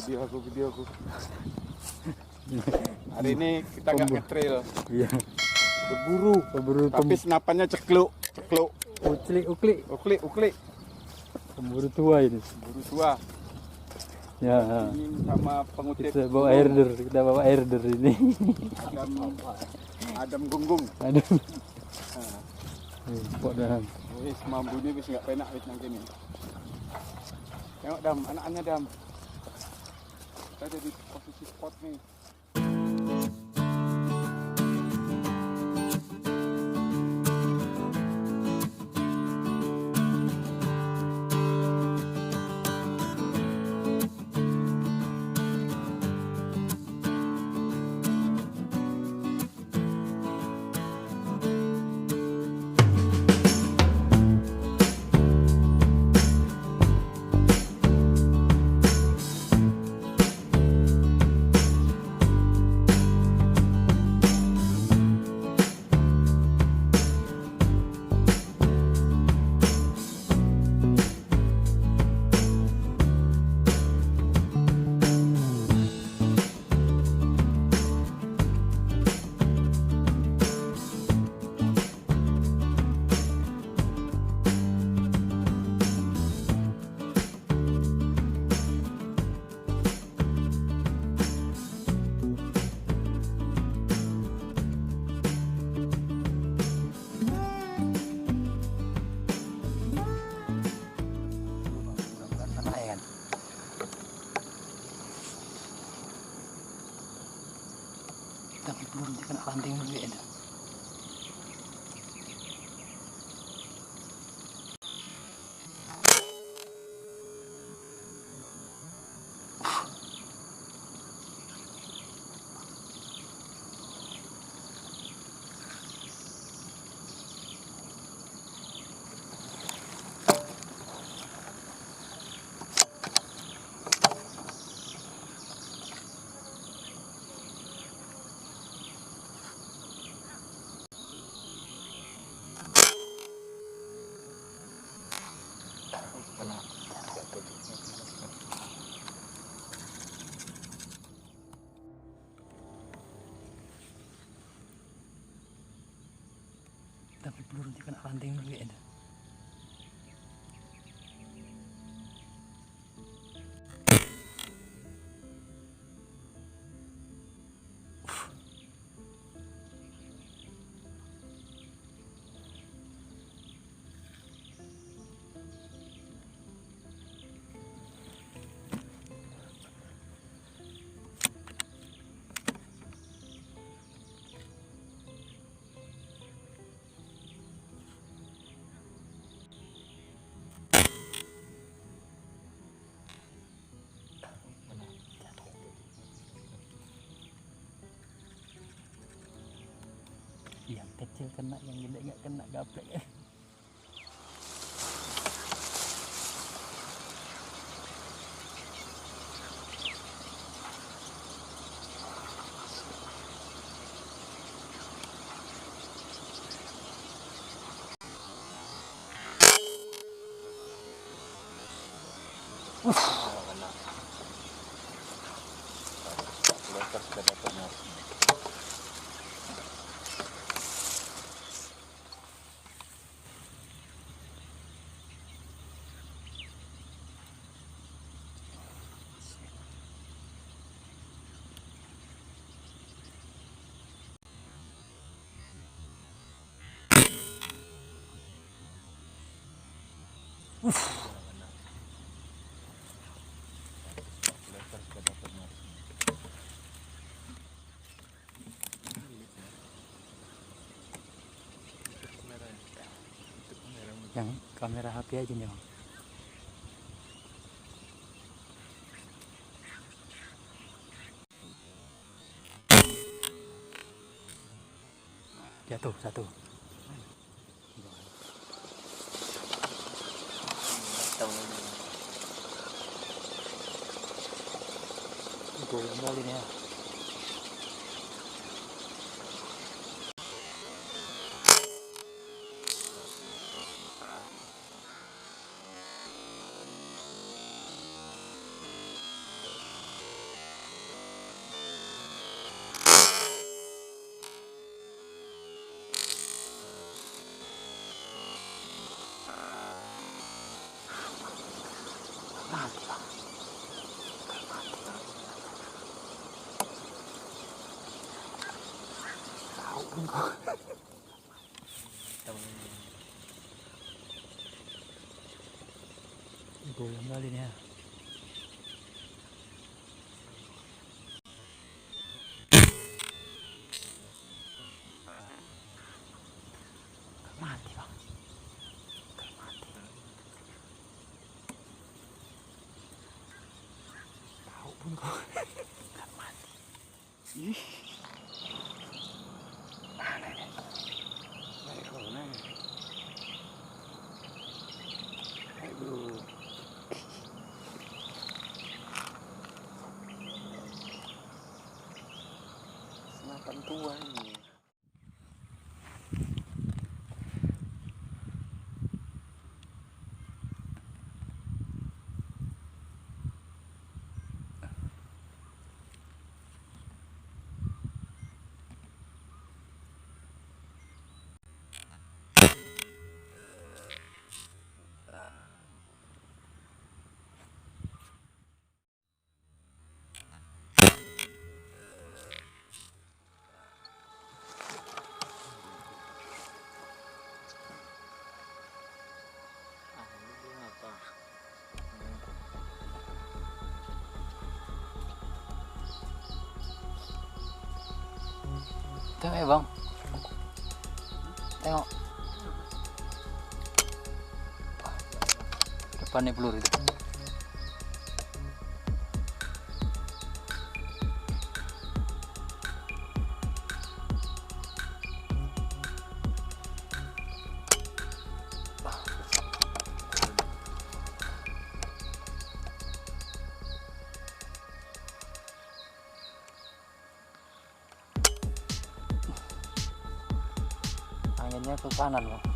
Video aku. Hari ini kita nggak nge-trail. Iya. Berburu. Tapi senapannya cekluk. Uklik. Pemburu tua ini. Buru tua. Ya. Ini sama pengutip. Kita bawa airder ini. Adam Gunggung. Adam. Pok Dam. Wis mambu ni wis enggak penak wis nang kene. Tengok Dam, anak-anaknya Dam. Kita ada di posisi spot nih. Tapi belum kena ranting dulu ya. Tapi belum kena ranting dulu ya. Yang kecil kena, yang gede nggak kena, gaplek ya. Yang kamera HP aja nih Bang. Jatuh satu. Goyang kali nih ya. pun kok. Goyang kali nih ya. Mati bang. Mati. Tahu pun kok. Gak mati. Ih. Aneh nih. Baik kau nih. Aduh. Senapan tua ini. Tengok ya bang. Tengok. Depan nih peluru itu. Anginnya ke kanan bang.